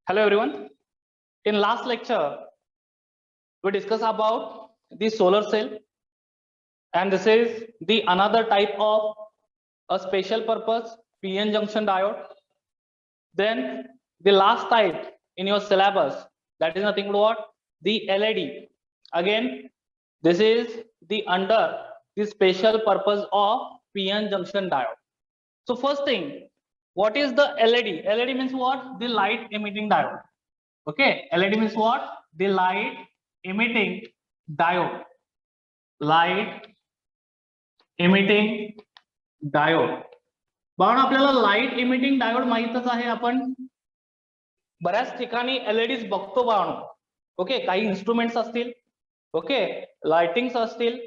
Hello everyone. In last lecture, we discussed about the solar cell, and this is the another type of a special purpose PN junction diode. Then the last type in your syllabus, that is nothing but what? The LED. Again, this is the under the special purpose of PN junction diode. So first thing, what is the LED? LED means what? The light emitting diode. Okay, LED means what? The light emitting diode. Light emitting diode. बाळा आपल्याला light emitting diode माहितच आहे. आपण बऱ्याच ठिकाणी LEDs बघतो बाळा. Okay, काही इन्स्ट्रुमेंट्स असतील, ओके, लाइटिंग्स असतील,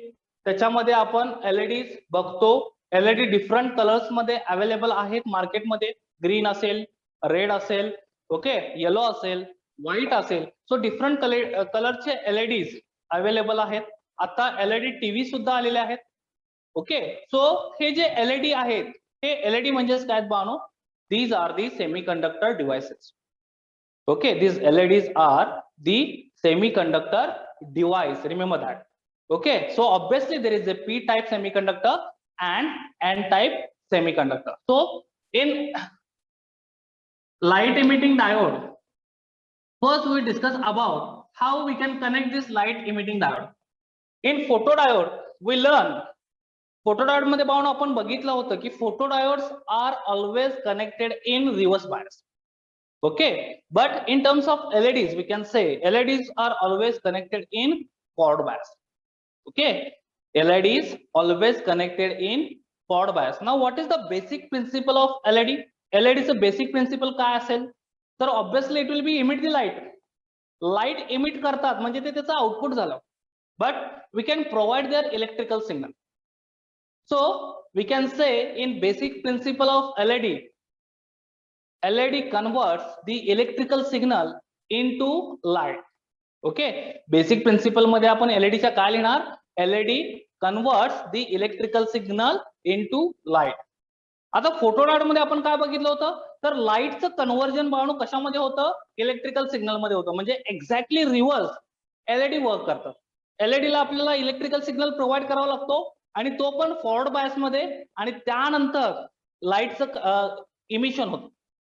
त्याच्यामध्ये आपण एलईडीज बघतो. एलईडी डिफरंट कलर्स मध्ये अवेलेबल आहेत मार्केटमध्ये. ग्रीन असेल, रेड असेल, ओके, येलो असेल, व्हाईट असेल. सो डिफरंट कलरचे एलईडीज अवेलेबल आहेत. आता एलईडी टीव्ही सुद्धा आलेले आहेत. ओके, सो हे जे एलईडी आहेत, हे एलईडी म्हणजेच काय Bano? These are the semiconductor devices. Okay, these LEDs are the semiconductor device. Remember that. Okay, so obviously there is a P-type semiconductor and N-type semiconductor. So in light emitting diode, first we discuss about how we can connect this light emitting diode. In photodiode, we learn photodiode मध्ये पाहून आपण बघितलं होतं की photodiodes are always connected in reverse bias. Okay, but in terms of LEDs, we can say LEDs are always connected in forward bias. Okay, LEDs always connected in forward bias. Now, what is the basic principle of LED? LED is a basic principle काय असेल? तर obviously it will be emit the light. Light emit करतात म्हणजे ते त्याचा output झालं. But we can provide their electrical signal. So we can say in basic principle of LED. LED converts the electrical signal into light. Okay, basic principle मध्ये आपण LED च्या काय लिहिणार? LED converts the electrical signal into light. आता photodiode मध्ये आपण काय बघितलं होतं? तर लाईटचं कन्व्हर्जन बाळू कशामध्ये होतं? इलेक्ट्रिकल सिग्नल मध्ये होतं. म्हणजे एक्झॅक्टली रिव्हर्स LED वर्क करतं. LED ला आपल्याला इलेक्ट्रिकल सिग्नल प्रोव्हाइड करावा लागतो आणि तो पण फॉरवर्ड बायस मध्ये, आणि त्यानंतर लाईटचं इमिशन होतं.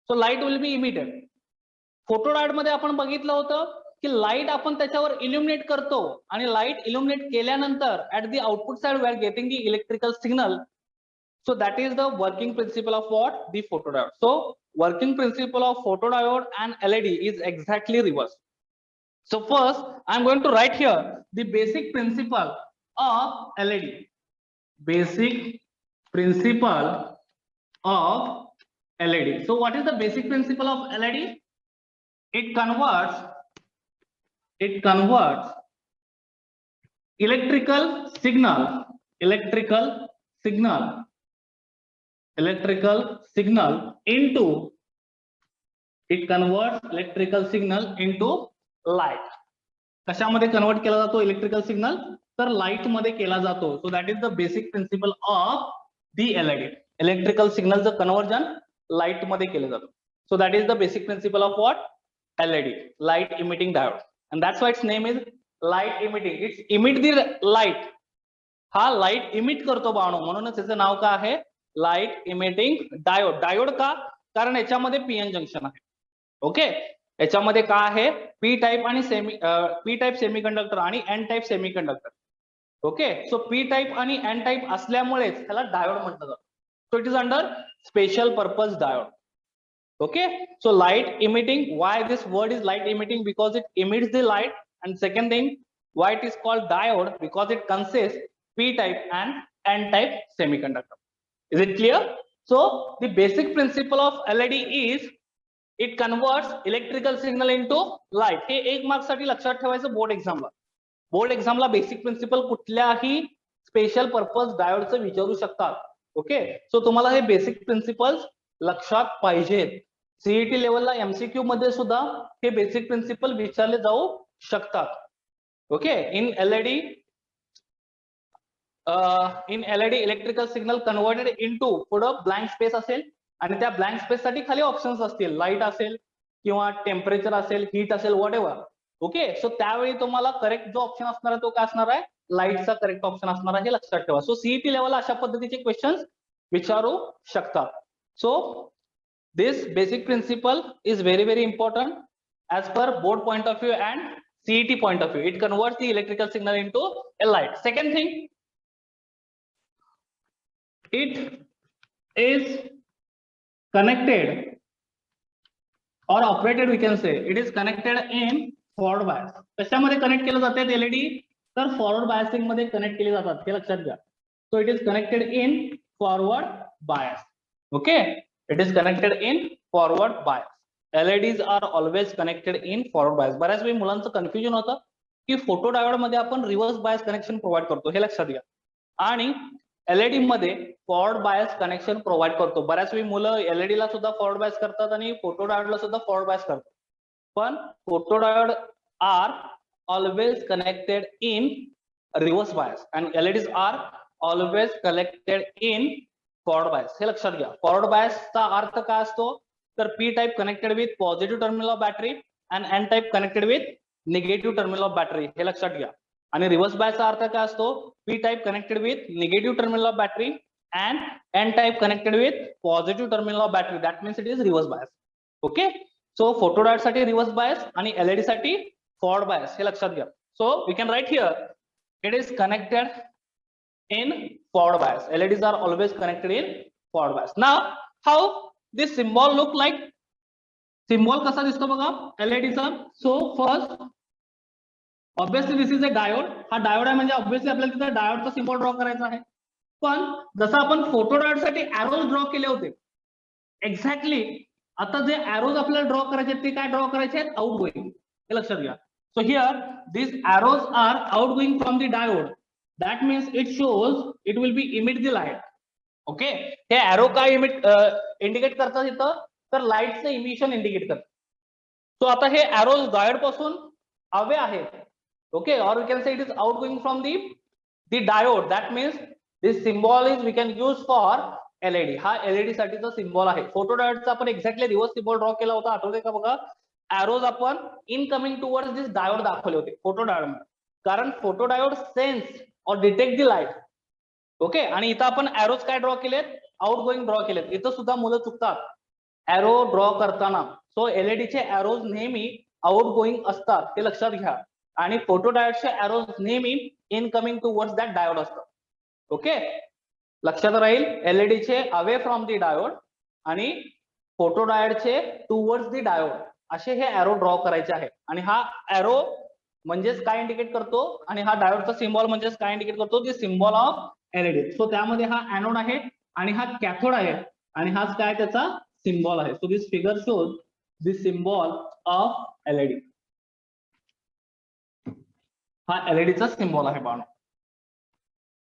So light will be emitted. Photodiode मध्ये आपण बघितलं होतं की लाईट आपण त्याच्यावर इल्युमिनेट करतो आणि लाईट इल्युमिनेट केल्यानंतर at the output side we are getting the electrical signal. So that is the working principle of what? The photodiode. So working principle of photodiode and LED is exactly reverse. So first I am going to write here the basic principle of LED. Basic principle of LED. So what is the basic principle of LED? It converts electrical signal into light. कशामध्ये convert केला जातो electrical signal? तर light मध्ये केला जातो. So that is the basic principle of the LED. Electrical सिग्नलचं conversion light मध्ये केलं जातं. So that is the basic principle of what? LED, light emitting diode, and that's why its name is light emitting. It's emit the light. हा light emit करतो बाळो, म्हणूनच त्याचं नाव काय आहे? Light emitting diode. डायोड का? कारण याच्यामध्ये पीएन जंक्शन आहे. ओके, याच्यामध्ये काय आहे? पी टाइप आणि पी टाइप सेमीकंडक्टर आणि N type semiconductor. Okay, so P type आणि एन टाइप असल्यामुळेच त्याला डायोड म्हटलं जातं. So it is under special purpose diode. Okay, so light emitting, why this word is light emitting? Because it emits the light. And second thing, why it is called diode? Because it consists P type and N type semiconductor. Is it clear? So the basic principle of LED is it converts electrical signal into light. हे एक mark साठी लक्षात ठेवायचं board एक्झामला. Board एक्झामला basic principle कुठल्याही special purpose डायोडचं विचारू शकतात. Okay, so तुम्हाला हे बेसिक प्रिन्सिपल्स लक्षात पाहिजेत. सीईटी लेवलला एमसीक्यू मध्ये सुद्धा हे बेसिक प्रिन्सिपल विचारले जाऊ शकतात. Okay, in LED electrical signal converted into पुढं ब्लँक स्पेस असेल आणि त्या ब्लँक स्पेस साठी खाली ऑप्शन्स असतील. लाईट असेल, किंवा टेम्परेचर असेल, हीट असेल, व्हॉट एव्हर. ओके, सो त्यावेळी तुम्हाला करेक्ट जो ऑप्शन असणार आहे तो काय असणार आहे, लाईटचा करेक्ट ऑप्शन असणार आहे, हे लक्षात ठेवा. सो सीईटी लेवलला अशा पद्धतीचे क्वेश्चन विचारू शकतात. So this basic principle is very important as per board point of view and CET point of view. It converts the electrical signal into a light. Second thing, it is connected or operated, we can say it is connected in forward bias. कशामध्ये connect केलं जाते LED, तर forward biasing मध्ये connect केले जातात, हे लक्षात घ्या. So it is connected in forward bias. Okay, it is connected in forward bias. LEDs are always connected in forward bias. बऱ्याच वेळी मुलांचं कन्फ्युजन होतं की फोटो डायोड मध्ये आपण रिव्हर्स बायस कनेक्शन प्रोव्हाइड करतो, हे लक्षात घ्या, आणि एलईडी मध्ये फॉरवर्ड बायस कनेक्शन प्रोव्हाइड करतो. बऱ्याच वेळी मुलं एलईडी ला सुद्धा फॉरवर्ड बायस करतात आणि फोटो डायोडला सुद्धा फॉरवर्ड बायस करतात. पण photo diode are always connected in reverse bias and LEDs are always connected in forward bias. हे लक्षात घ्या. फॉरवर्ड बायसचा अर्थ काय असतो, तर P type connected with positive terminal of battery and N type connected with negative terminal of battery, हे लक्षात घ्या. आणि रिव्हर्स बायसचा अर्थ काय असतो, P type connected with negative terminal of battery and N type connected with positive terminal of battery. That means it is reverse bias. Okay, so photo diode साठी reverse bias आणि एलईडी साठी forward bias, हे लक्षात घ्या. So we can write here it is connected in forward bias. LEDs are always connected in forward bias. Now, how this symbol look like? Symbol कसा दिसतो बघा LED चा. So first, obviously this is a diode. हा diode आहे म्हणजे obviously आपल्याला तिथे डायोडचा symbol draw करायचा आहे. पण जसं आपण फोटो डायोड साठी एरोज ड्रॉ केले होते, एक्झॅक्टली आता जे एरोज आपल्याला ड्रॉ करायचे ते काय ड्रॉ करायचे आहेत, आउटगोइंग, हे लक्षात घ्या. So here these arrows are outgoing from the diode. That means it shows it will be emit the light. Okay, हे एरो काय इंडिकेट करतात इथं, तर लाईटचं इमिशन इंडिकेट करतात. सो आता हे एरोज डायोड पासून अवे आहेत. Okay, or we can say it is outgoing from the diode. That means this symbol is we can use for LED. हा एलईडी साठीचा सिम्बॉल आहे. फोटो डायोडचा आपण एक्झॅक्टली रिव्हर्स सिम्बॉल ड्रॉ केला होता, आठवते का बघा. एरोज आपण इनकमिंग टुवर्ड्स दिस डायोड दाखवले होते फोटो डायोड मध्ये, कारण फोटो डायोड सेन्स और डिटेक्ट दी लाईट. ओके, आणि इथं आपण एरोज काय ड्रॉ केलेत, आउट गोइंग ड्रॉ केलेत. इथं सुद्धा मुलं चुकतात एरो ड्रॉ करताना. सो एलईडीचे एरोज नेहमी आउट गोइंग असतात, हे लक्षात घ्या, आणि फोटो डायोडचे एरोज नेहमी इनकमिंग टुवर्ड्स दॅट डायोड असतात. ओके, लक्षात राहील. एलईडीचे अवे फ्रॉम दी डायोड आणि फोटो डायोडचे टुवर्ड्स दी डायोड, असे हे एरो ड्रॉ करायचे आहे. आणि हा एरो म्हणजेच काय इंडिकेट करतो, आणि हा डायोडचा सिम्बॉल म्हणजेच काय इंडिकेट करतो, दी सिम्बॉल ऑफ एलईडी. सो त्यामध्ये हा एनोड आहे आणि हा कॅथोड आहे, आणि हाच काय त्याचा सिम्बॉल आहे. So this figure shows the symbol of LED. हा एलईडीचा सिम्बॉल आहे बाळा,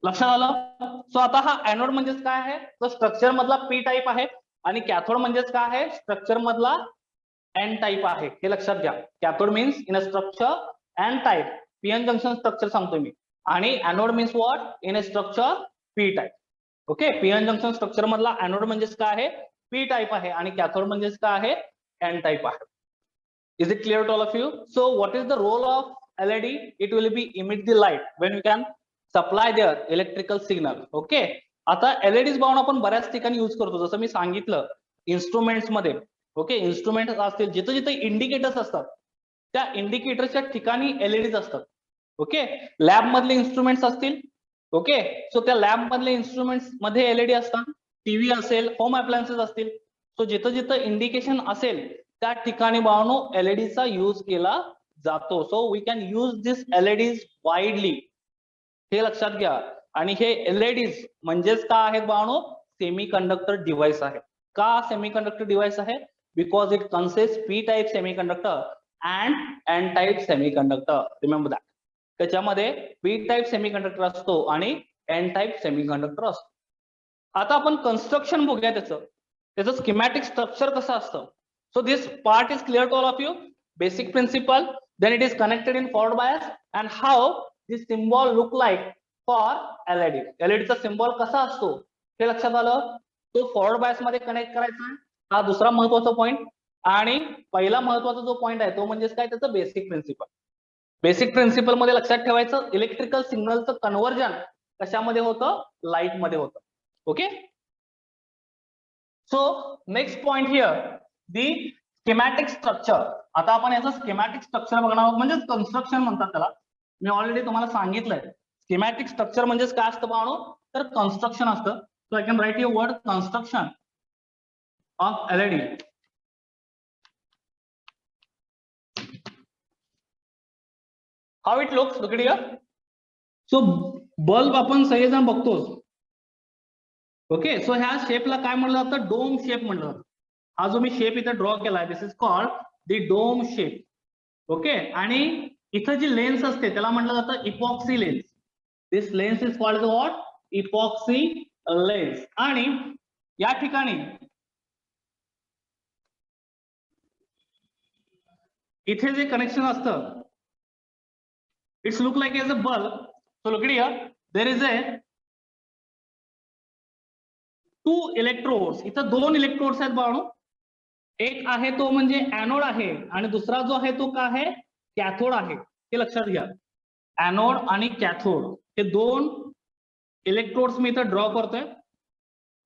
लक्षात आलं. सो आता हा एनोड म्हणजेच काय आहे, तो स्ट्रक्चर मधला पी टाईप आहे, आणि कॅथोड म्हणजेच काय आहे, स्ट्रक्चर मधला एन टाईप आहे, हे लक्षात घ्या. Cathode means in a structure N type, PN junction structure सांगतोय मी, आणि anode means what, in a structure P type. Okay, PN junction structure मधला एनोड म्हणजेच काय आहे, पी टाइप आहे, आणि कॅथोड म्हणजेच काय आहे, एन टाइप आहे. Is it clear to all of you? So what is the role of LED? It will be emit the light when we can supply there electrical signal. Okay, आता LEDs बाळून आपण बऱ्याच ठिकाणी use करतो, जसं मी सांगितलं instruments मध्ये. Okay, instrument असतील, जिथे जिथे इंडिकेटर्स असतात त्या इंडिकेटरच्या ठिकाणी एलईडीज असतात. ओके, लॅब मधले इन्स्ट्रुमेंट्स असतील. ओके, सो त्या लॅब मधले इन्स्ट्रुमेंट्स मध्ये एलईडी असतात. टीव्ही असेल, होम अप्लायन्सेस असतील. सो जिथं जिथं इंडिकेशन असेल त्या ठिकाणी बाळांनो एलईडीचा यूज केला जातो. So we can use this LEDs widely, हे लक्षात घ्या. आणि हे एलईडीज म्हणजेच काय आहेत बाळांनो, सेमी कंडक्टर डिव्हाइस आहे. का सेमी कंडक्टर डिव्हाइस आहे? Because it consist P type semi conductor and n type semiconductor. Remember that. त्याच्यामध्ये पी टाइप सेमीकंडक्टर असतो आणि n टाइप सेमीकंडक्टर असतो. आता आपण कन्स्ट्रक्शन बघूया त्याचं स्कीमॅटिक स्ट्रक्चर कसं असतं. So this part is clear to all of you. Basic principle, then it is connected in forward bias, and how this symbol look like for LED. एलईडीचा symbol कसा असतो हे लक्षात आलं. तो फॉरवर्ड बायस मध्ये कनेक्ट करायचा, हा दुसरा महत्वाचा पॉईंट. आणि पहिला महत्वाचा जो पॉईंट आहे तो म्हणजेच काय, त्याचं बेसिक प्रिन्सिपल. बेसिक प्रिन्सिपल मध्ये लक्षात ठेवायचं, इलेक्ट्रिकल सिग्नलचं कन्व्हर्जन कशामध्ये होतं, लाईट मध्ये होतं. Okay, so next point here the schematic structure. आता आपण याचं स्कीमॅटिक स्ट्रक्चर बघणार आहोत, म्हणजे कन्स्ट्रक्शन म्हणतात त्याला. मी ऑलरेडी तुम्हाला सांगितलंय स्कीमॅटिक स्ट्रक्चर म्हणजेच काय असतं बाळांनो, तर कन्स्ट्रक्शन असतं. So I can write your word construction of LED. How it looks, look it here. So bulb आपण सगळेजण बघतोच. ओके, सो ह्या शेपला काय म्हणलं जातं, डोम शेप म्हणलं जातं. हा जो मी शेप इथे ड्रॉ केलाय, this is called the dome shape. Okay, आणि इथं जी लेन्स असते त्याला म्हणलं जातं epoxy lens. This lens is called what, epoxy lens. आणि या ठिकाणी इथे जे कनेक्शन असतं, it's look like as a bulb. So look it here, there is a 2 electrodes. इथं 2 इलेक्ट्रोड्स आहेत बाळांनो. एक आहे तो म्हणजे एनोड आहे आणि दुसरा जो आहे तो काय आहे, कॅथोड आहे. हे लक्षात घ्या, एनोड आणि कॅथोड हे 2 इलेक्ट्रोड्स मी इथं ड्रॉ करतोय.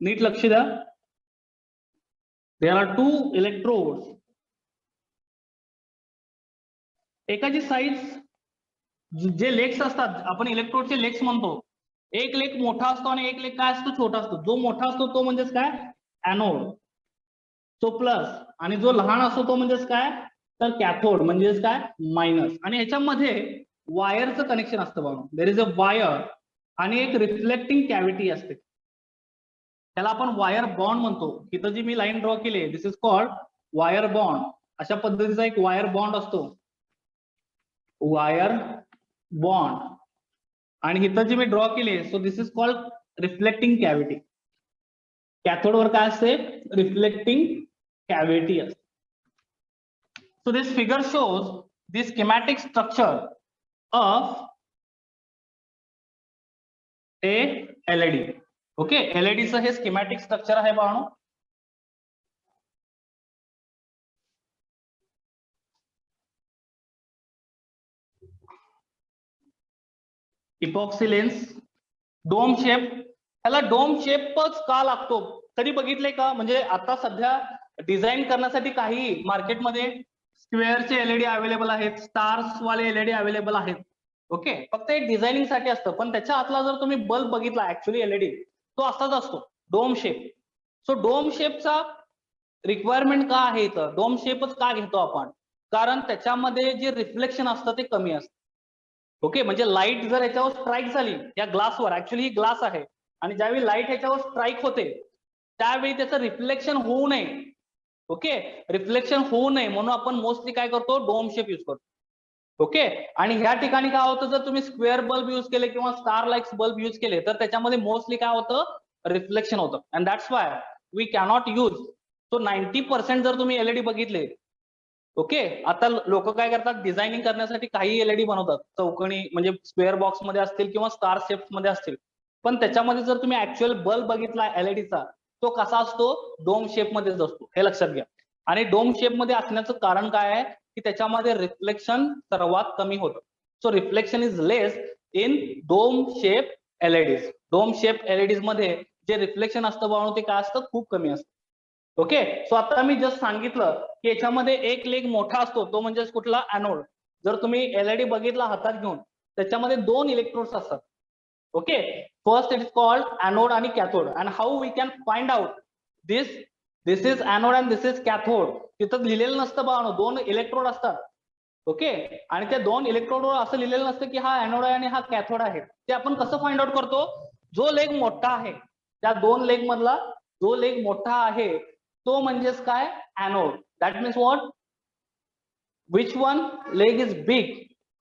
नीट लक्ष द्या. There are 2 electrodes. एकाची साईज, जे लेग्स असतात आपण इलेक्ट्रोडचे लेग्स म्हणतो, एक लेग मोठा असतो आणि एक लेग काय असतो, छोटा असतो. जो मोठा असतो तो म्हणजेच काय, एनोड. सो प्लस, आणि जो लहान असतो तो म्हणजेच काय, तर कॅथोड म्हणजेच काय, मायनस. आणि ह्याच्यामध्ये वायरचं कनेक्शन असतं बघा. देयर इज अ वायर आणि एक रिफ्लेक्टिंग कॅव्हिटी असते, त्याला आपण वायर बॉन्ड म्हणतो. इथं जी मी लाईन ड्रॉ केली, this is called wire bond. अशा पद्धतीचा एक वायर बॉन्ड असतो, वायर बॉन्ड. आणि इथं जी मी ड्रॉ केली, so this is called reflecting cavity. Cathode वर काय असते, रिफ्लेक्टिंग कॅव्हिटी असते. So this figure shows the schematic structure of a LED. Okay, एलईडीचं हे स्कीमॅटिक स्ट्रक्चर आहे बाळांनो. Epoxy lens, dome shape. ह्याला डोम शेपच का लागतो, कधी बघितले का? म्हणजे आता सध्या डिझाईन करण्यासाठी काही मार्केटमध्ये स्क्वेअरचे एलईडी अवेलेबल आहेत, स्टार्स वाले एलईडी अवेलेबल आहेत. ओके, फक्त एक डिझायनिंग साठी असतं, पण त्याच्या आतला जर तुम्ही बल्ब बघितला ऍक्च्युअली एलईडी, तो असाच असतो, डोम शेप. सो डोम शेपचा रिक्वायरमेंट का आहे इथं, डोम शेपच का घेतो आपण, कारण त्याच्यामध्ये जे रिफ्लेक्शन असतं ते कमी असतं. ओके, म्हणजे लाईट जर याच्यावर स्ट्राईक झाली या ग्लासवर, ऍक्च्युअली ही ग्लास आहे, आणि ज्यावेळी लाईट ह्याच्यावर स्ट्राईक होते त्यावेळी त्याचं रिफ्लेक्शन होऊ नये. ओके, रिफ्लेक्शन होऊ नये म्हणून आपण मोस्टली काय करतो, डोम शेप युज करतो. ओके, आणि ह्या ठिकाणी काय होतं, जर तुम्ही स्क्वेअर बल्ब युज केले किंवा स्टार लाईक्स बल्ब युज केले तर त्याच्यामध्ये मोस्टली काय होतं, रिफ्लेक्शन होतं. And that's why we cannot use. So 90% जर तुम्ही एलईडी बघितले, ओके, आता लोक काय करतात, डिझायनिंग करण्यासाठी काही एलईडी बनवतात, चौकणी म्हणजे स्क्वेअर बॉक्स मध्ये असतील किंवा स्टार शेप मध्ये असतील, पण त्याच्यामध्ये जर तुम्ही ऍक्च्युअल बल्ब बघितला एलईडीचा, तो कसा असतो, डोम शेप मध्येच असतो. हे लक्षात घ्या. आणि डोम शेप मध्ये असण्याचं कारण काय आहे, की त्याच्यामध्ये रिफ्लेक्शन सर्वात कमी होतं. So reflection is less in dome shape LEDs. Dome shape LEDs मध्ये जे रिफ्लेक्शन असतं बाळांनो, ते काय असतं, खूप कमी असतं. ओके, सो आता मी जस्ट सांगितलं की याच्यामध्ये एक लेग मोठा असतो, तो म्हणजे कुठला, एनोड. जर तुम्ही एलईडी बघितला हातात घेऊन, त्याच्यामध्ये 2 इलेक्ट्रोड्स असतात. Okay, first it is called anode आणि cathode. And how we can find out this is anode and this is cathode. तिथं लिहिलेलं नसतं बाळांनो, 2 इलेक्ट्रोड असतात. ओके, आणि त्या 2 इलेक्ट्रोडवर असं लिहिलेलं नसतं की हा एनोड आहे आणि हा कॅथोड आहे. ते आपण कसं फाइंड आउट करतो, जो लेग मोठा आहे त्या 2 लेग मधला जो लेग मोठा आहे तो म्हणजेच काय, anode. That means what, which one leg is big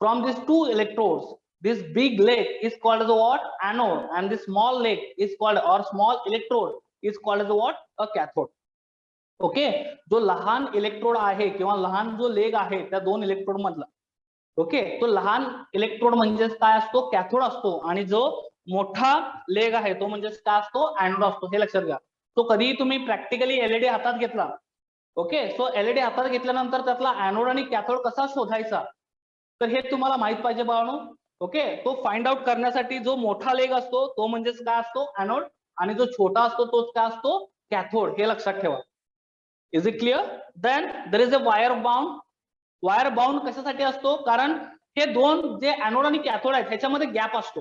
from these 2 electrodes. This big leg is called as what, anode, and this small leg is called, or small electrode is called as what, a cathode. Okay, जो लहान electrode आहे किंवा लहान जो leg आहे त्या 2 electrode मधला, okay, तो लहान इलेक्ट्रोड म्हणजेच काय असतो, कॅथोड असतो, आणि जो मोठा लेग आहे तो म्हणजेच काय असतो, एनोड असतो. हे लक्षात घ्या. तो कधीही तुम्ही प्रॅक्टिकली एलईडी हातात घेतला, ओके, सो एलईडी हातात घेतल्यानंतर त्यातला अॅनोड आणि कॅथोड कसा शोधायचा, तर हे तुम्हाला माहित पाहिजे बाळांनो. ओके, तो फाइंड आउट करण्यासाठी जो मोठा लेग असतो तो म्हणजेच काय असतो, अॅनोड, आणि जो छोटा असतो तोच काय असतो, कॅथोड. हे लक्षात ठेवा. Is it clear? Then there is a wire bound. Wire bound कशासाठी असतो, कारण हे दोन जे अॅनोड आणि कॅथोड आहेत ह्याच्यामध्ये गॅप असतो.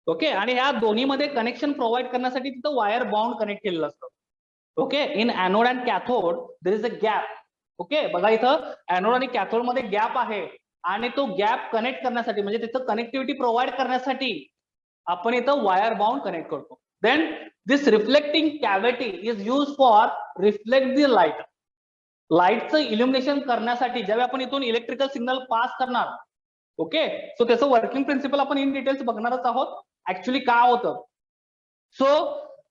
ओके, आणि ह्या दोन्हीमध्ये कनेक्शन प्रोव्हाइड करण्यासाठी तिथं वायर बाउंड कनेक्ट केलेलं असतं. Okay, in anode and cathode there is a gap. Okay, बघा इथं अॅनोड आणि कॅथोड मध्ये गॅप आहे, आणि तो गॅप कनेक्ट करण्यासाठी म्हणजे तिथं कनेक्टिव्हिटी प्रोव्हाइड करण्यासाठी आपण इथं वायर बाउंड कनेक्ट करतो. Then this reflecting cavity is use for reflect the light. लाईटचं इल्युमिनेशन करण्यासाठी ज्यावेळी आपण इथून इलेक्ट्रिकल सिग्नल पास करणार, ओके, सो त्याचं वर्किंग प्रिन्सिपल आपण इन डिटेल्स बघणारच आहोत. ऍक्च्युली काय होतं, सो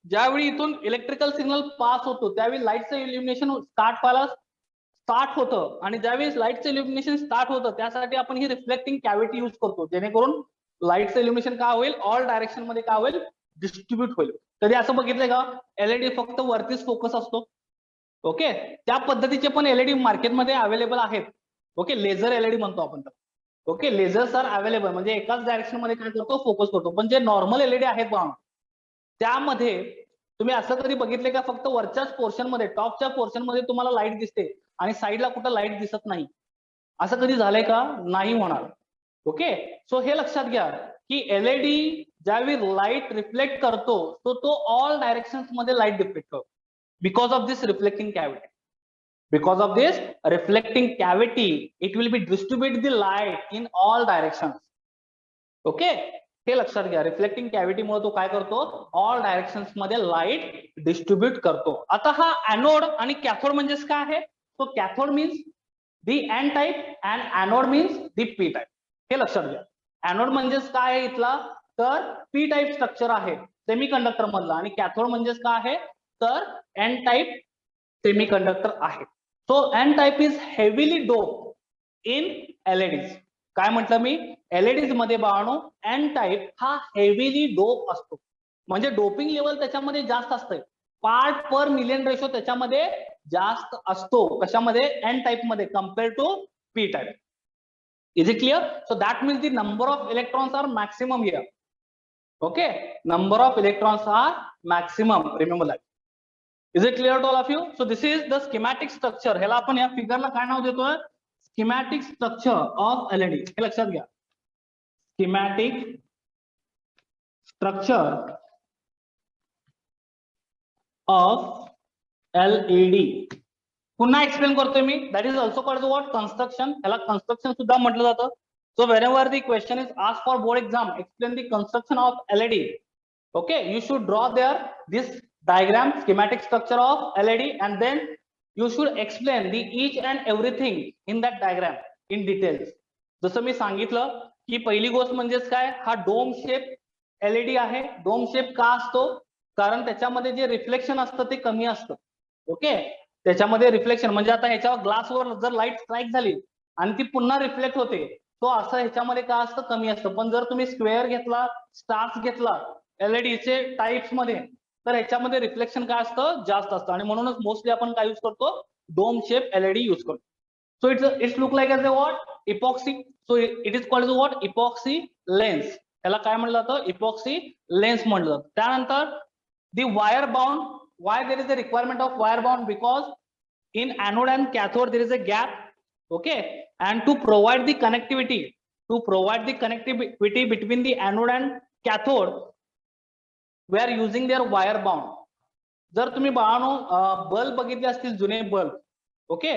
ज्यावेळी इथून इलेक्ट्रिकल सिग्नल पास होतो त्यावेळी लाईटचं इल्युमिनेशन स्टार्ट होतं, आणि ज्यावेळी लाईटचं इल्युमिनेशन स्टार्ट होतं त्यासाठी आपण ही रिफ्लेक्टिंग कॅव्हिटी यूज करतो, जेणेकरून लाईटचं इल्युमिनेशन काय होईल, ऑल डायरेक्शन मध्ये काय होईल, डिस्ट्रीब्यूट होईल. कधी असं बघितलंय का, एलईडी फक्त वरतीच फोकस असतो. ओके, त्या पद्धतीचे पण एलईडी मार्केटमध्ये अवेलेबल आहेत. ओके, लेझर एलईडी म्हणतो आपण तर. ओके, लेझर्स आर अवेलेबल, म्हणजे एकाच डायरेक्शन मध्ये काय करतो, फोकस करतो. पण जे नॉर्मल एलईडी आहेत बघा, त्यामध्ये तुम्ही असं कधी बघितले का, फक्त वरच्याच पोर्शन मध्ये, टॉपच्या पोर्शन मध्ये तुम्हाला लाईट दिसते आणि साईडला कुठं लाईट दिसत नाही. असं कधी झालंय का, नाही होणार. ओके, सो हे लक्षात घ्या की एलईडी ज्यावेळी लाईट रिफ्लेक्ट करतो तो ऑल डायरेक्शन मध्ये लाईट रिफ्लेक्ट करतो, because of this reflecting cavity. Because of this reflecting cavity, it will be distribute the light in all directions. Okay, हे लक्षात घ्या, रिफ्लेक्टिंग कॅव्हिटी मुळे तो काय करतो, ऑल डायरेक्शन्स मध्ये लाईट डिस्ट्रीब्यूट करतो. आता हा अॅनोड आणि कॅथोड म्हणजेच काय आहे, तो cathode means the N type and anode means the P type. हे लक्षात घ्या. अॅनोड म्हणजेच काय आहे इथला, तर पी टाइप स्ट्रक्चर आहे सेमीकंडक्टर मधला, आणि कॅथोड म्हणजेच काय आहे, तर एन टाइप सेमीकंडक्टर आहे. So N type is heavily dope in LEDs. काय म्हटलं मी, एलईडीज मध्ये बाळांनो एन टाइप हा हेवीली डोप असतो, म्हणजे डोपिंग लेवल त्याच्यामध्ये जास्त असतंय, पार्ट पर मिलियन रेशो त्याच्यामध्ये जास्त असतो. कशामध्ये, एन टाइप मध्ये, compare to P type. Is it clear? So that means the number of electrons are maximum here. Okay, number of electrons are maximum, remember that. Is it clear to all of you? So this is the schematic structure. ह्याला आपण या फिगरला काय नाव देतोय, schematic structure of LED. हे लक्षात घ्या, schematic structure of LED. पुन्हा explain करतोय मी. That is also called what, construction. ह्याला कन्स्ट्रक्शन सुद्धा म्हटलं जातं. So whenever the question is asked for board exam, explain the construction of LED. Okay, you should draw there this diagram, schematic structure of LED, and then you should explain the each and everything in that diagram in details. जसं मी सांगितलं की पहिली गोष्ट म्हणजेच काय, हा dome shape LED आहे. Dome shape का असतो, कारण त्याच्यामध्ये जे रिफ्लेक्शन असतं ते कमी असतं. ओके, त्याच्यामध्ये रिफ्लेक्शन म्हणजे आता ह्याच्यावर ग्लासवर जर लाईट स्ट्राईक झाली आणि ती पुन्हा रिफ्लेक्ट होते, तो असं ह्याच्यामध्ये काय असतं, कमी असतं. पण जर तुम्ही स्क्वेअर घेतला, स्टार्स घेतला एलईडीचे टाइप्स मध्ये, तर ह्याच्यामध्ये रिफ्लेक्शन काय असतं, जास्त असतं, आणि म्हणूनच मोस्टली आपण काय युज करतो, डोम शेप एलईडी युज करतो. So it's look like as a what, epoxy. So it is called what, epoxy lens. त्याला काय म्हटलं जातं, इपॉक्सी लेन्स म्हटलं जातं. त्यानंतर the wire bound. Why there is a requirement of wire bound, because in anode and cathode there is a gap. Okay, and to provide the connectivity, between the anode and cathode, we are using their wire bound. जर तुम्ही बाळांनो bulb बघितले असतील, जुने bulb, okay,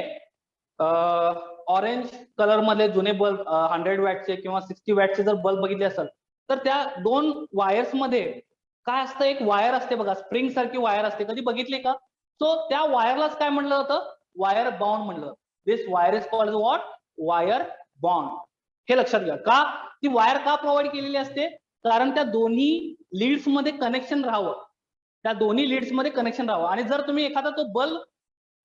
orange colour मध्ये जुने bulb 100 वॅटचे किंवा 60 वॅटचे जर बल्ब बघितले असेल, तर त्या दोन वायर्स मध्ये काय असतं, एक वायर असते बघा, स्प्रिंग सारखी वायर असते, कधी बघितले का? सो त्या वायरलाच काय म्हणलं जातं, वायर बाउंड म्हणलं. This wire is called what, wire bound. हे लक्षात घ्या. का ती वायर का प्रोव्हाइड केलेली असते, कारण त्या दोन्ही लीड्स मध्ये कनेक्शन राहावं, त्या दोन्ही लीड्स मध्ये कनेक्शन राहावं. आणि जर तुम्ही एखादा तो बल्ब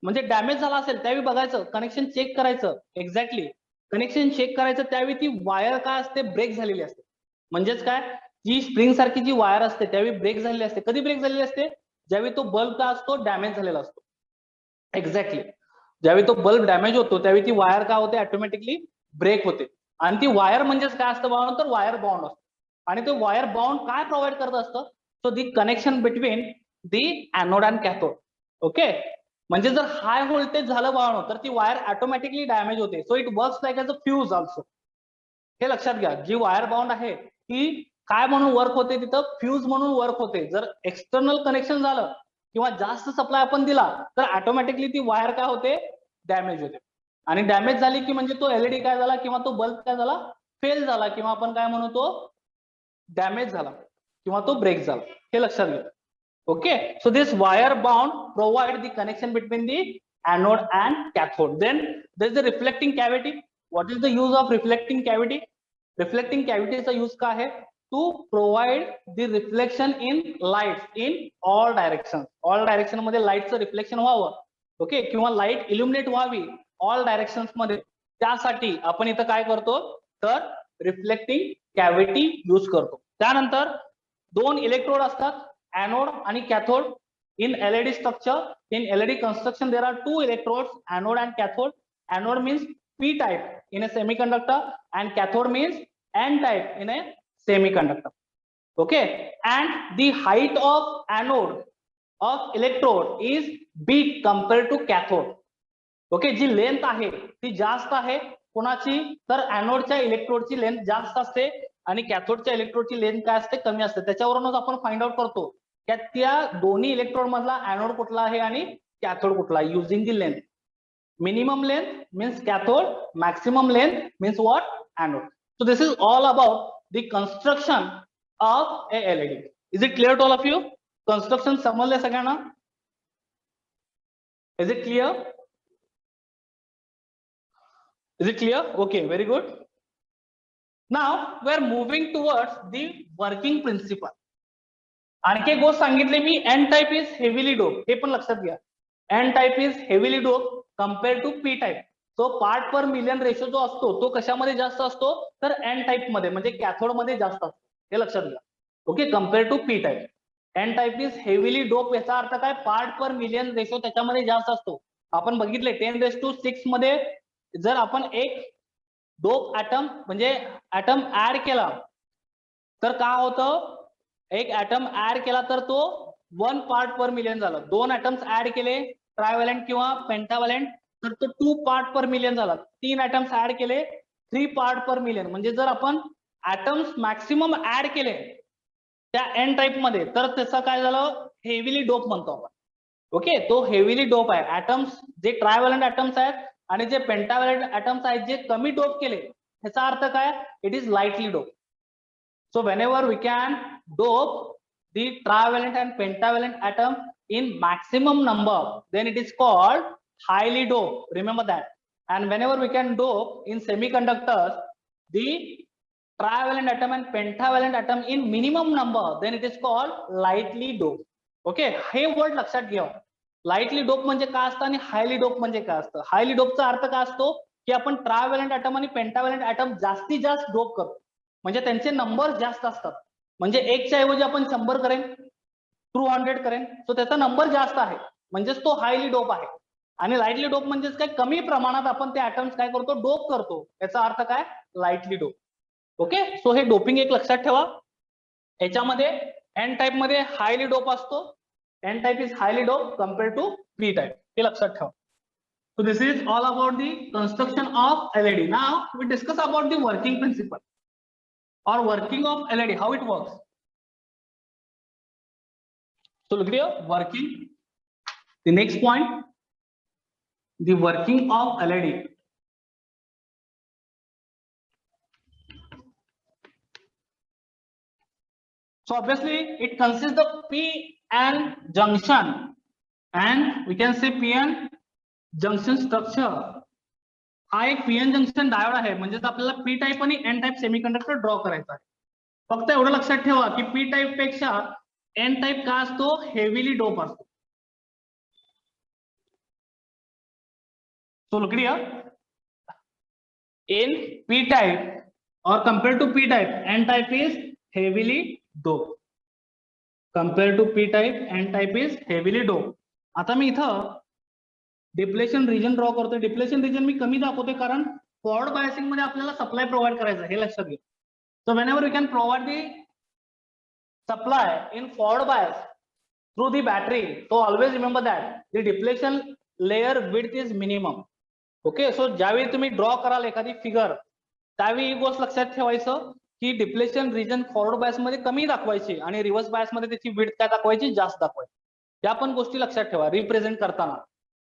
म्हणजे डॅमेज झाला असेल त्यावेळी बघायचं, कनेक्शन चेक करायचं, एक्झॅक्टली कनेक्शन चेक करायचं, त्यावेळी ती वायर काय असते, ब्रेक झालेली असते. म्हणजेच काय, जी स्प्रिंग सारखी जी वायर असते त्यावेळी ब्रेक झालेली असते. कधी ब्रेक झालेली असते, ज्यावेळी तो बल्ब काय असतो, डॅमेज झालेला असतो. एक्झॅक्टली. ज्यावेळी तो बल्ब डॅमेज होतो त्यावेळी ती वायर काय होते, ऑटोमॅटिकली ब्रेक होते. आणि ती वायर म्हणजेच काय असतं बाबा, तर वायर बाउंड असतं. आणि ते वायर बाउंड काय प्रोव्हाइड करत असतं, so the connection between the anode and cathode. Okay, म्हणजे जर हाय व्होल्टेज झालं बाळांनो तर ती वायर ऑटोमॅटिकली डॅमेज होते. So it works like as a fuse also. हे लक्षात घ्या, जी वायर बाउंड आहे ती काय म्हणून वर्क होते, तिथं फ्यूज म्हणून वर्क होते. जर एक्सटर्नल कनेक्शन झालं किंवा जास्त सप्लाय आपण दिला तर ऑटोमॅटिकली ती वायर काय होते, डॅमेज होते. आणि डॅमेज झाली की म्हणजे तो एलईडी काय झाला किंवा तो बल्ब काय झाला, फेल झाला, किंवा आपण काय म्हणू तो डॅमेज झाला किंवा तो ब्रेक झाला. हे लक्षात घ्या. Okay, so this wire bound provide the connection between the anode and cathode. Then there is the reflecting cavity. What is the use of reflecting cavity? Reflecting कॅव्हिटीचा यूज काय आहे, to provide the reflection in light in all direction. All direction मध्ये लाईटचं reflection व्हावं, okay, किंवा light illuminate व्हावी all direction मध्ये, त्यासाठी आपण इथं काय करतो, तर रिफ्लेक्टिंग कॅव्हिटी यूज करतो. त्यानंतर दोन इलेक्ट्रोड असतात, एनोड आणि cathode. In LED structure, in LED construction there are two electrodes, anode and cathode. Anode means p type in a semiconductor and cathode means n type in a semiconductor. Okay, and the height of anode of electrode is big compared to cathode. Okay, जी length आहे ती जास्त आहे कोणाची, तर एनोडच्या इलेक्ट्रोडची length जास्त असते आणि कॅथोडच्या इलेक्ट्रोडची लेंथ काय असते, कमी असते. त्याच्यावरूनच आपण फाइंड आउट करतो की त्या दोन्ही इलेक्ट्रोड मधला एनोड कुठला आहे आणि कॅथोड कुठला आहे, using the length. Minimum length means cathode, maximum length means what, anode. So this is all about the construction of a LED. Is it clear to all of you? Construction समजले सगळ्यांना? Is it clear? Is it clear? Okay, very good. Now we are moving towards the working principle. आणखी एक गोष्ट सांगितली मी, N type is heavily dope. हे पण लक्षात घ्या, N type is heavily dope compare to P type. So part per million ratio जो असतो तो कशामध्ये जास्त असतो, तर एन टाइप मध्ये म्हणजे कॅथोड मध्ये जास्त असतो. हे लक्षात घ्या. Okay, compare to P type. N type is heavily dope, याचा अर्थ काय, पार्ट पर मिलियन रेशो त्याच्यामध्ये जास्त असतो. आपण बघितले 10⁶ मध्ये जर आपण एक डोप ऍटम म्हणजे ऍटम ऍड केला तर काय होतं, एक ऍटम ऍड केला तर तो 1 पार्ट पर मिलियन झाला. दोन ऍटम्स ऍड केले, ट्रायव्हॅलेंट किंवा पेंटाव्हॅलेंट, तर तो 2 पार्ट पर मिलियन झाला. 3 ऍटम्स ऍड केले, 3 पार्ट पर मिलियन. म्हणजे जर आपण ऍटम्स मॅक्सिमम ऍड केले त्या एन टाइप मध्ये तर त्याचा काय झालं, हेवीली डोप म्हणतो आपण. ओके, तो हेवीली डोप आहे. ऍटम्स जे ट्रायव्हॅलेंट ऍटम्स आहेत आणि जे पेंटाव्हॅलेंट ऍटम्स आहेत जे कमी डोप केले, ह्याचा अर्थ काय, it is lightly dope. So whenever we can dope the trivalent and pentavalent atom in maximum number, then it is called highly doped. Remember that. And whenever we can dope in semiconductors the trivalent atom and pentavalent atom in minimum number, then it is called lightly doped. Okay, हे word लक्षात घ्या. Lightly dope म्हणजे काय असतं आणि highly dope म्हणजे काय असतं. हायली डोपचा अर्थ काय असतो की आपण ट्रायव्हॅलेंट ऍटम आणि पेंटाव्हॅलेंट ऍटम जास्तीत जास्त डोप करतो, म्हणजे त्यांचे नंबर जास्त असतात. म्हणजे 1च्या ऐवजी आपण 100 करेन, 200 करेन, सो त्याचा नंबर जास्त आहे, म्हणजेच तो हायली डोप आहे. आणि लाइटली डोप म्हणजेच काय, कमी प्रमाणात आपण ते ऍटम्स काय करतो, डोप करतो, याचा अर्थ काय, लाइटली डोप. ओके, सो हे डोपिंग एक लक्षात ठेवा. याच्यामध्ये एन टाइप मध्ये हायली डोप असतो. N type is highly dope compare to P type, हे लक्षात ठेवा. So this is all about the construction of LED. Now we discuss about the working principle or working of LED, how it works. So look here, working. The next point, the working of LED. So obviously it consists of p-n junction, and we can say p-n junction structure. हा एक PN junction diode आहे, म्हणजे आपल्याला P type आणि N type semiconductor draw करायचा आहे. फक्त एवढं लक्षात ठेवा की पी टाइप पेक्षा एन टाइप का असतो, हेवीली डोप असतो. So look here, in P type और compare to P type, N type is heavily dope. Compare to P type, N type is heavily dope. आता मी इथं डिप्लेशन रिजन ड्रॉ करतोय. Depletion region मी कमी दाखवतोय कारण forward biasing मध्ये आपल्याला सप्लाय प्रोव्हाइड करायचा हे लक्षात घ्या. So whenever we can provide the supply in forward bias through the battery, so always remember that the depletion layer width is minimum. Okay, so ज्यावेळी तुम्ही ड्रॉ कराल एखादी फिगर त्यावेळी ही गोष्ट लक्षात ठेवायचं की डिप्लेशन रिजन फॉरवर्ड बायस मध्ये कमी दाखवायची आणि रिव्हर्स बायस मध्ये त्याची विड्थ काय दाखवायची, जास्त दाखवायची. त्या पण गोष्टी लक्षात ठेवा रिप्रेझेंट करताना.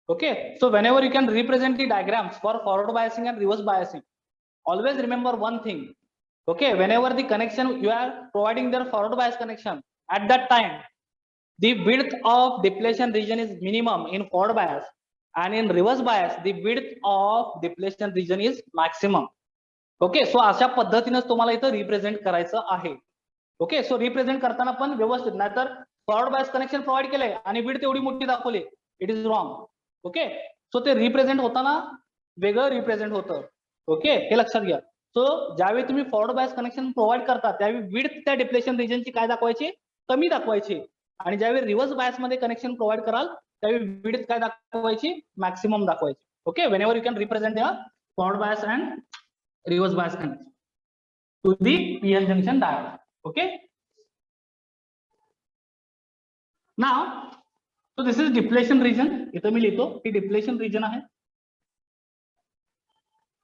Okay, so whenever you can represent the diagrams for forward biasing and reverse biasing, always remember one thing. Okay, whenever the connection you are providing their forward bias connection, at that time the width of depletion region is minimum in forward bias, and in reverse bias the width of depletion region is maximum. Okay, so अशा पद्धतीने तुम्हाला इथं represent करायचं आहे. Okay, so represent करताना पण व्यवस्थित, नाहीतर फॉरवर्ड बायस कनेक्शन प्रोव्हाइड केलंय आणि विड्थ एवढी मोठी दाखवली, it is wrong. Okay, so ते रिप्रेझेंट होताना वेगळं रिप्रेझेंट होतं. ओके, हे लक्षात घ्या. सो ज्यावेळी तुम्ही फॉरवर्ड बायस कनेक्शन प्रोव्हाइड करता त्यावेळी विड्थ त्या डिप्लेशन रिजनची काय दाखवायची, कमी दाखवायची, आणि ज्यावेळी रिव्हर्स बायस मध्ये कनेक्शन प्रोव्हाइड कराल त्यावेळी विड्थ काय दाखवायची, मॅक्सिमम दाखवायची. Okay, whenever you can represent the forward bias and reverse bias connection to the PN junction diode. Okay, now so this is depletion region. इथं मी लिहितो की डिप्लेशन रिजन आहे.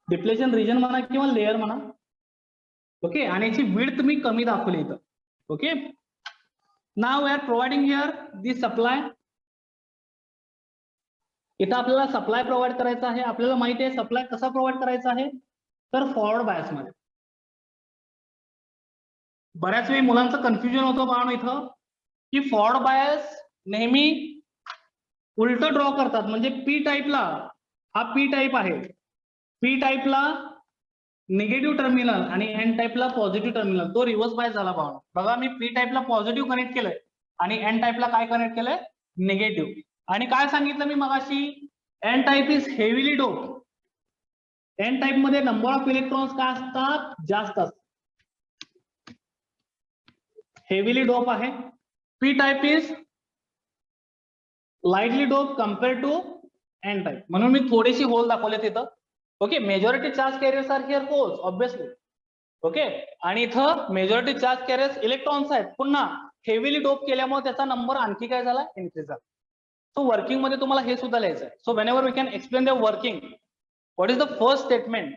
डिप्लेशन रिजन म्हणा किंवा लेअर म्हणा. ओके, आणि याची विड्थ मी कमी दाखवली इथं. Okay, now we are providing here the supply. इथं आपल्याला सप्लाय प्रोव्हाइड करायचा आहे. आपल्याला माहिती आहे सप्लाय कसा प्रोव्हाइड करायचा आहे, तर फॉरवर्ड बायस मध्ये. बऱ्याच वेळी मुलांचं कन्फ्युजन होतं बाळांनो इथं की फॉरवर्ड बायस नेहमी उलट ड्रॉ करतात. म्हणजे पी टाईपला, हा पी टाईप आहे, पी टाईपला निगेटिव्ह टर्मिनल आणि एन टाईपला पॉझिटिव्ह टर्मिनल, तो रिव्हर्स बायस झाला बाळांनो. बघा मी पी टाईपला पॉझिटिव्ह कनेक्ट केलंय आणि एन टाईपला काय कनेक्ट केलंय, निगेटिव्ह. आणि काय सांगितलं मी मगाशी, N type is heavily dope. N type मध्ये नंबर ऑफ इलेक्ट्रॉन्स काय असतात, जास्त असतात, हेवीली डोप आहे. P type is lightly dope compare to N type, म्हणून मी थोडीशी होल दाखवले तिथं. Okay, majority charge carriers are here holes obviously. Okay, आणि इथं मेजॉरिटी चार्ज कॅरियर्स इलेक्ट्रॉन्स आहेत. पुन्हा हेवीली डोप केल्यामुळे त्याचा नंबर आणखी काय झाला, इन्क्रीज झाला. सो वर्किंग मध्ये तुम्हाला हे सुद्धा लिहायचं आहे. So whenever we can explain the working, what is the first statement.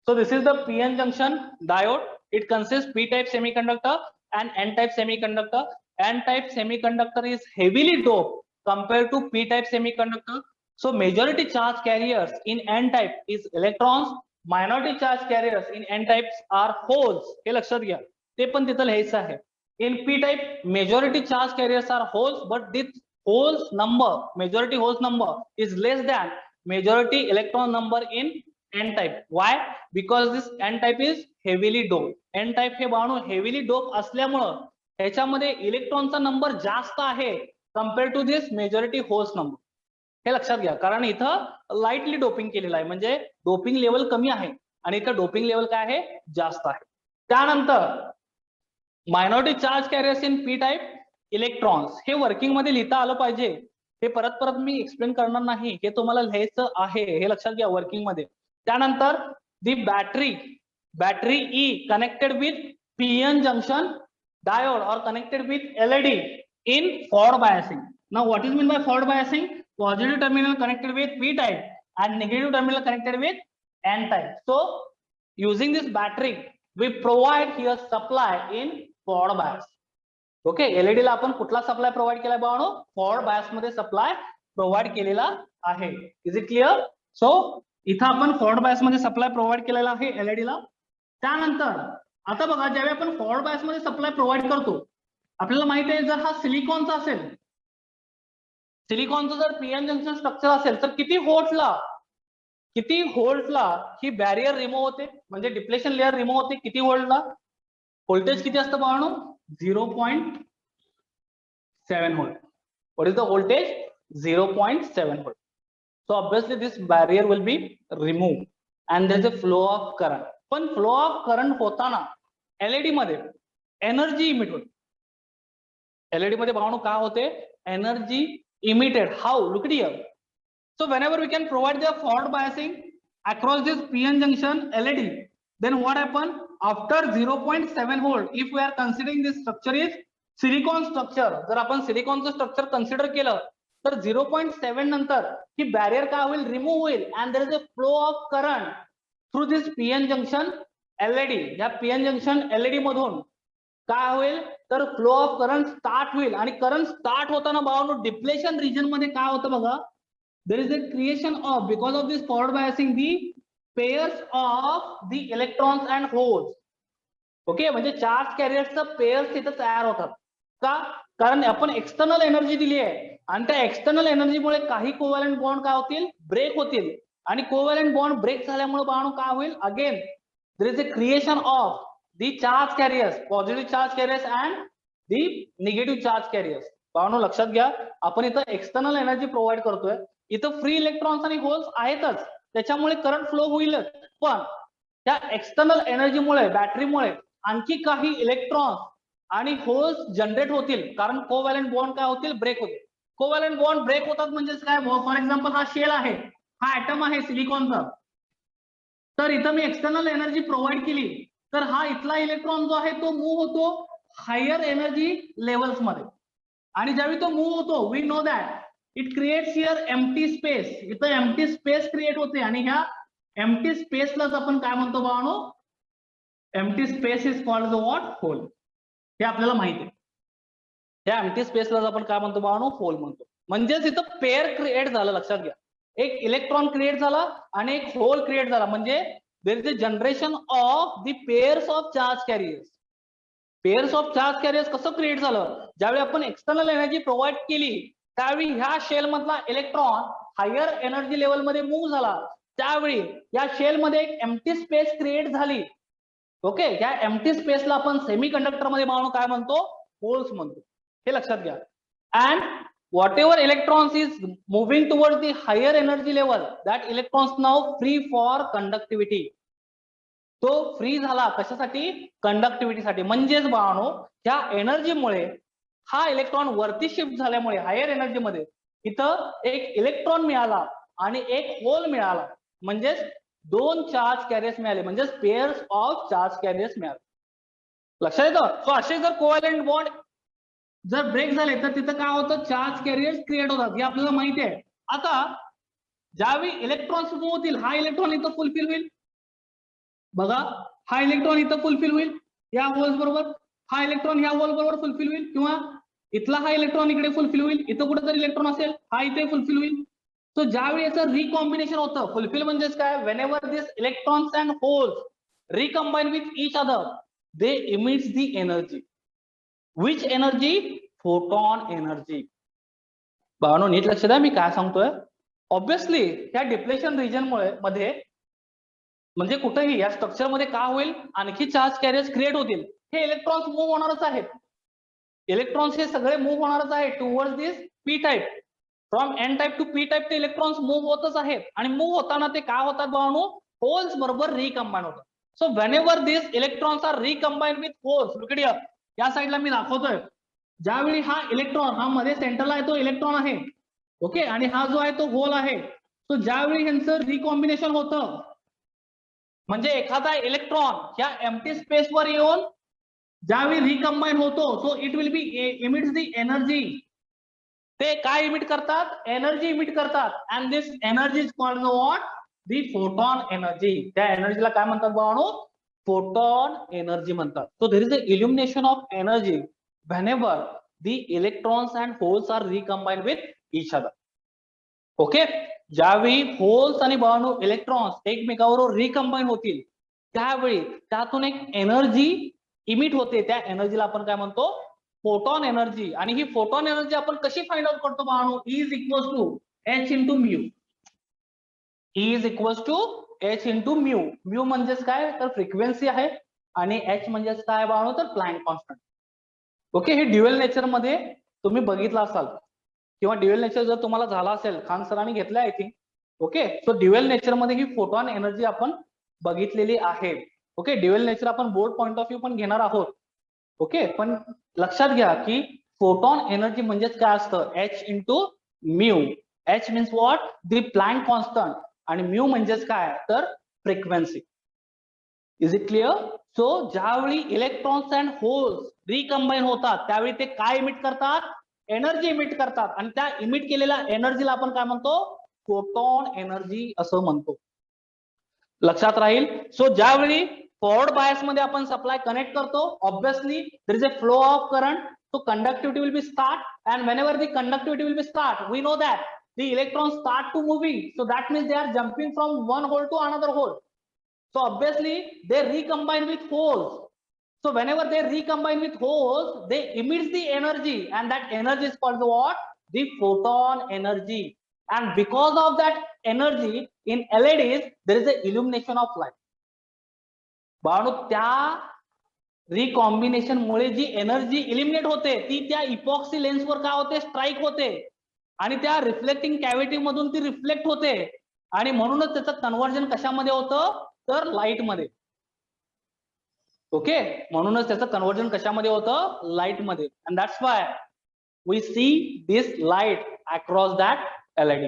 So this is the PN junction diode. It consists P type semiconductor and N type semiconductor. N type semiconductor is heavily doped compared to P type semiconductor. So majority charge carriers in N type is electrons, minority charge carriers in N types are holes. हे लक्षात घ्या, ते पण तिथं लिहायचं आहे. In P type majority charge carriers are holes, but this holes number, majority holes number is less than majority electron number in N type. Why? Because this N type is heavily doped. N type हे बाळांनो heavily doped असल्यामुळं त्याच्यामध्ये इलेक्ट्रॉनचा number जास्त आहे compare to this majority holes number. हे लक्षात घ्या, कारण इथं लाईटली डोपिंग केलेलं आहे, म्हणजे डोपिंग लेवल कमी आहे आणि इथं डोपिंग लेवल काय आहे, जास्त आहे. त्यानंतर minority charge carriers in P type electrons, हे वर्किंग मध्ये लिहिता आलं पाहिजे. हे परत परत मी एक्सप्लेन करणार नाही, हे तुम्हाला लिहायचं आहे, हे लक्षात घ्या वर्किंग मध्ये. त्यानंतर the battery is connected with PN junction diode और connected with LED in forward biasing. Now what is mean by forward biasing, positive terminal connected with P type and negative terminal connected with N type. So using this battery we provide here supply in forward bias. Okay, LED ला आपण कुठला supply provide केलाय बाळांनो, forward bias मध्ये supply provide केलेला आहे. Is it clear? So इथं आपण फॉरवर्ड बायस मध्ये सप्लाय प्रोव्हाइड केलेला आहे LED ला. त्यानंतर आता बघा, ज्यावेळी आपण फॉरवर्ड बायस मध्ये सप्लाय प्रोव्हाइड करतो, आपल्याला माहिती आहे जर हा सिलिकॉनचा असेल, सिलिकॉनचं जर पीएन जंक्शन स्ट्रक्चर असेल तर किती व्होल्टला ही बॅरियर रिमूव्ह होते, म्हणजे डिप्लेशन लेअर रिमूव्ह होते. किती व्होल्टला? व्होल्टेज किती असतं बाळांनो? 0.7 volt. What is the voltage? 0.7 volt. So obviously this barrier will be removed and there is a flow of current. पण फ्लो ऑफ करंट होताना एलईडी मध्ये एनर्जी इमिट होते. एलईडी मध्ये भावनो काय होते? Energy emitted. How? Look it here. So whenever we can provide the forward biasing across this PN junction LED, then what happen? After 0.7 volt, if we are considering this structure is silicon structure, जर आपण सिलिकॉनचं structure consider केलं तर 0.7 नंतर ही barrier काय होईल? Remove होईल and there is a flow of current through this PN junction LED. या PN junction LED मधून काय होईल? तर फ्लो ऑफ करंट स्टार्ट होईल आणि करंट स्टार्ट होताना भावांनो डिप्लेशन रिजन मध्ये काय होतं बघा, there is a creation of, because of this forward biasing, the pairs of the electrons and holes. Okay, म्हणजे चार्ज कॅरियर्सचं पेअर्स तिथं तयार होतात का? कारण आपण एक्सटर्नल एनर्जी दिली आहे आणि त्या एक्सटर्नल एनर्जीमुळे काही कोव्हॅलंट बॉन्ड काय होतील? ब्रेक होतील आणि कोव्हॅलंट बॉन्ड ब्रेक झाल्यामुळे बाणू काय होईल? Again there is a creation of the charge carriers, positive charge carriers and the negative charge carriers. बाणू लक्षात घ्या, आपण इथं एक्सटर्नल एनर्जी प्रोव्हाइड करतोय, इथं फ्री इलेक्ट्रॉन्स आणि होल्स आहेतच, त्याच्यामुळे करंट फ्लो होईलच, पण त्या एक्सटर्नल एनर्जीमुळे बॅटरीमुळे आणखी काही इलेक्ट्रॉन्स आणि होल्स जनरेट होतील, कारण कोव्हॅलंट बॉन्ड काय होतील? ब्रेक होतील. कोव्हॅलंट बॉन्ड ब्रेक होतात म्हणजे काय? फॉर एक्झाम्पल हा शेल आहे, हा ऍटम आहे सिलिकॉनचा, तर इथं मी एक्सटर्नल एनर्जी प्रोव्हाइड केली तर हा इथला इलेक्ट्रॉन जो आहे तो मूव्ह होतो हायर एनर्जी लेवल्स मध्ये, आणि ज्यावेळी तो मूव्ह होतो we know that it creates here empty space. इथं एम्प्टी स्पेस क्रिएट होते आणि ह्या एम्प्टी स्पेसलाच आपण काय म्हणतो बाळांनो? Empty space is called the what? Hole. हे आपल्याला माहिती आहे. या एम्प्टी स्पेसलाच आपण काय म्हणतो बाळांनो? होल म्हणतो. म्हणजेच इथं पेअर क्रिएट झालं, लक्षात घ्या. एक इलेक्ट्रॉन क्रिएट झाला आणि एक होल क्रिएट झाला, म्हणजे there is a generation of the pairs of charge carriers. Pairs of charge carriers कसं क्रिएट झालं? ज्यावेळी आपण एक्सटर्नल एनर्जी प्रोव्हाइड केली त्यावेळी ह्या शेल मधला इलेक्ट्रॉन हायर एनर्जी लेवल मध्ये मूव्ह झाला, त्यावेळी या शेल मध्ये एक एम्प्टी स्पेस क्रिएट झाली. ओके, या एम्प्टी स्पेसला आपण सेमीकंडक्टर मध्ये म्हणून काय म्हणतो? होल्स म्हणतो. हे लक्षात घ्या. And whatever electrons is moving towards the higher energy level, that electrons now free for conductivity. तो फ्री झाला कशासाठी? कंडक्टिव्हिटी साठी. म्हणजेच बाळांनो ह्या एनर्जीमुळे हा इलेक्ट्रॉन वरती शिफ्ट झाल्यामुळे हायर एनर्जी मध्ये इथं एक इलेक्ट्रॉन मिळाला आणि एक होल मिळाला, म्हणजेच दोन चार्ज कॅरियर्स मिळाले, म्हणजेच पेअर्स ऑफ चार्ज कॅरियर्स मिळाले. लक्षात येतं? सो असे जर कोव्हॅलंट बॉन्ड जर ब्रेक झाले तर तिथं काय होतं? चार्ज कॅरियर्स क्रिएट होतात, हे आपल्याला माहिती आहे. आता ज्यावेळी इलेक्ट्रॉन्स मूव्ह होतील, हा इलेक्ट्रॉन इथं फुलफिल होईल बघा, हा इलेक्ट्रॉन इथं फुलफिल होईल या होल्स बरोबर, हा इलेक्ट्रॉन ह्या होल बरोबर फुलफिल होईल, किंवा इथला हा इलेक्ट्रॉन इकडे फुलफिल होईल, इथं कुठेतरी इलेक्ट्रॉन असेल हा इथे फुलफिल होईल. सो ज्यावेळी याचं रिकॉम्बिनेशन होतं, फुलफिल म्हणजेच काय? Whenever this electrons and holes recombine with each other they emits the energy. Which energy? Photon energy. भावानो नीट लक्ष द्या मी काय सांगतोय. ऑब्विसली या डिप्लेशन रिजन मुळे मध्ये म्हणजे कुठेही या स्ट्रक्चर मध्ये काय होईल? आणखी चार्ज कॅरियर्स क्रिएट होतील. हे इलेक्ट्रॉन्स मूव्ह होणारच आहेत, इलेक्ट्रॉन्स हे सगळे मूव्ह होणारच आहेत towards this P type. From N type to P type ते इलेक्ट्रॉन्स मूव्ह होतच आहेत, आणि मूव्ह होताना ते काय होतात भावानो? होल्स बरोबर रिकंबाइन होतात. So whenever this electrons are recombine with holes, look it here, या साइडला मी दाखवतोय. ज्यावेळी हा इलेक्ट्रॉन, हा मध्ये सेंटरला आहे तो इलेक्ट्रॉन आहे, ओके, आणि हा जो आहे तो होल आहे. सो ज्यावेळी ह्यांचं रिकॉम्बिनेशन होतं, म्हणजे एखादा इलेक्ट्रॉन या एम्प्टी स्पेस वर येऊन ज्यावेळी रिकंबाइन होतो, so it will be emits the energy. ते काय इमिट करतात? एनर्जी इमिट करतात. And this energy is called what? The photon energy. त्या एनर्जीला काय म्हणतात भावांनो? फोटॉन एनर्जी म्हणतात. So there is a illumination of energy whenever the electrons and holes are recombined with each other. Okay, ज्यावेळी holes आणि भावांनो इलेक्ट्रॉन्स एकमेकांबरोबर रिकंबाइन होतील त्यावेळी त्यातून एक एनर्जी इमिट होते, त्या एनर्जीला आपण काय म्हणतो? Photon energy. आणि ही फोटॉन एनर्जी आपण कशी फाइंड आउट करतो भावांनो? E is equals to h into mu. E is equals to h into mu. Mu म्हणजेच काय? तर फ्रिक्वेन्सी आहे, आणि h म्हणजेच काय भावांनो? तर प्लँक कॉन्स्टंट. ओके, हे ड्युअल नेचर मध्ये तुम्ही बघितलं असाल, किंवा ड्युअल नेचर जर तुम्हाला झाला असेल, खान सरांनी घेतलं I think. Okay, so dual nature मध्ये ही फोटॉन एनर्जी आपण बघितलेली आहे. ओके, ड्युअल नेचर आपण बोर्ड पॉइंट ऑफ व्ह्यू पण घेणार आहोत. ओके, पण लक्षात घ्या की फोटॉन एनर्जी म्हणजेच काय असतं? h into mu. H means what? The Planck constant. आणि म्यू म्हणजेच काय तर frequency. Is it clear? So ज्यावेळी इलेक्ट्रॉन्स अँड होल्स रिकंबाईन होतात त्यावेळी ते काय इमिट करतात? एनर्जी इमिट करतात. आणि त्या इमिट केलेल्या एनर्जीला आपण काय म्हणतो? फोटॉन एनर्जी असं म्हणतो. लक्षात राहील. सो ज्यावेळी फॉरवर्ड बायस मध्ये आपण सप्लाय कनेक्ट करतो, obviously there is a flow of current, so conductivity will be start, and whenever the conductivity will be start, we know that the electrons start to moving, so that means they are jumping from one hole to another hole. So obviously they recombine with holes. So whenever they recombine with holes, they emit the energy, and that energy is called what? The photon energy. And because of that energy in LEDs there is a illumination of light. बाळांनो, त्या recombination मुळे जी energy eliminate होते ती त्या epoxy लेन्सवर काय होते? Strike होते. आणि त्या रिफ्लेक्टिंग कॅव्हिटी मधून ती रिफ्लेक्ट होते. आणि म्हणूनच त्याचं कन्व्हर्जन कशामध्ये होतं? तर लाईट मध्ये. ओके, म्हणूनच त्याचं कन्व्हर्जन कशामध्ये होतं? लाईट मध्ये. And that's why we see this light across that LED.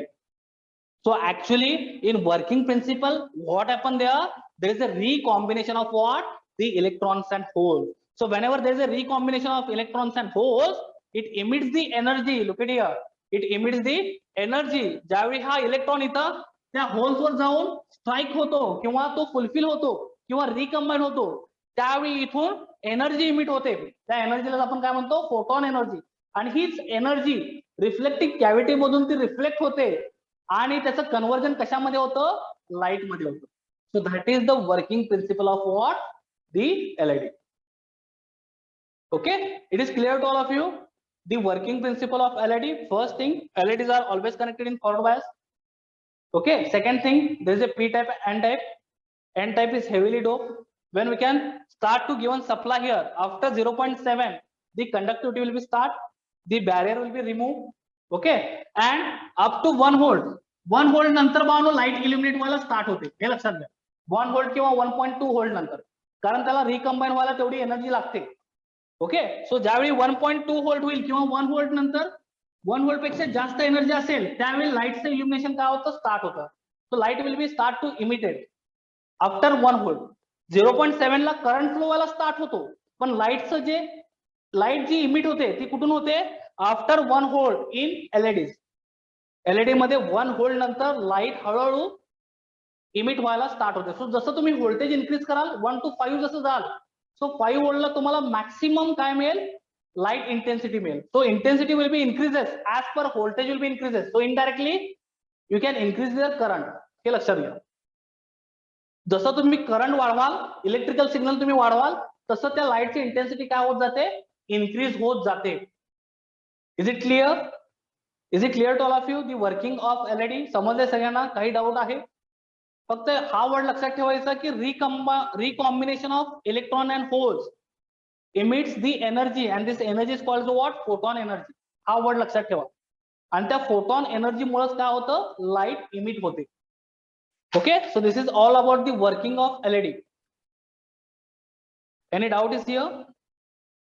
So actually in working principle what happened there? There is a recombination of what? The electrons and holes. So whenever there is a recombination of electrons and holes, it emits the energy. Look at here, it emits the energy. ज्यावेळी हा electron इथं त्या holes वर जाऊन strike होतो किंवा तो fulfil होतो किंवा रिकंबाईन होतो, त्यावेळी इथून एनर्जी इमिट होते. त्या एनर्जीला आपण काय म्हणतो? Photon energy. आणि हीच एनर्जी रिफ्लेक्टिंग कॅव्हिटी मधून ती रिफ्लेक्ट होते आणि त्याचं कन्व्हर्जन कशामध्ये होतं? लाईट मध्ये होतं. So that is the working principle of what? The LED. Okay, it is clear to all of you the working principle of LED. First thing, LEDs are always connected in forward bias. Okay, second thing, there is a P type, N type. N type is heavily doped. When we can start to given supply here after 0.7, the conductivity will be start, the barrier will be removed. Okay, and up to 1 volt. 1 volt नंतर बाळांनो light illuminate व्हायला start होते. हे लक्षात घ्या. 1 volt किंवा 1.2 volt नंतर, कारण त्याला रिकंबाईन व्हायला तेवढी एनर्जी लागते. ओके, सो ज्यावेळी 1.2 volt होईल किंवा 1 volt नंतर 1 volt पेक्षा जास्त एनर्जी असेल त्यावेळी लाईटचं इल्युमिनेशन काय होतं? स्टार्ट होतं. So light will be start to emitted after 1 volt. 0.7 ला करंट फ्लो व्हायला स्टार्ट होतो, पण लाईटचं जे लाईट जी इमिट होते ती कुठून होते? After 1 volt in LEDs. LED मध्ये 1 volt नंतर लाईट हळूहळू इमिट व्हायला स्टार्ट होते. सो जसं तुम्ही व्होल्टेज इन्क्रीज कराल 1 to 5 जसं जाल, सो 5 volt ला तुम्हाला मॅक्सिमम काय मिळेल? लाईट इंटेन्सिटी मिळेल. So intensity will be increases as per voltage will be increases. So indirectly you can increase your current. हे लक्षात घ्या. जसं तुम्ही करंट वाढवाल, इलेक्ट्रिकल सिग्नल तुम्ही वाढवाल, तसं त्या लाईटची इंटेन्सिटी काय होत जाते? इन्क्रीज होत जाते. Is it clear? Is it clear to all of you the working of LED? समजले सगळ्यांना? काही डाऊट आहे? फक्त हा वर्ड लक्षात ठेवायचा की recombination of electron and holes emits the energy, and this energy is called what? Photon energy. हा वर्ड लक्षात ठेवा. आणि त्या फोटॉन एनर्जी मुळेच काय होतं? लाईट इमिट होते. Okay, so this is all about the working of LED. Any doubt is here?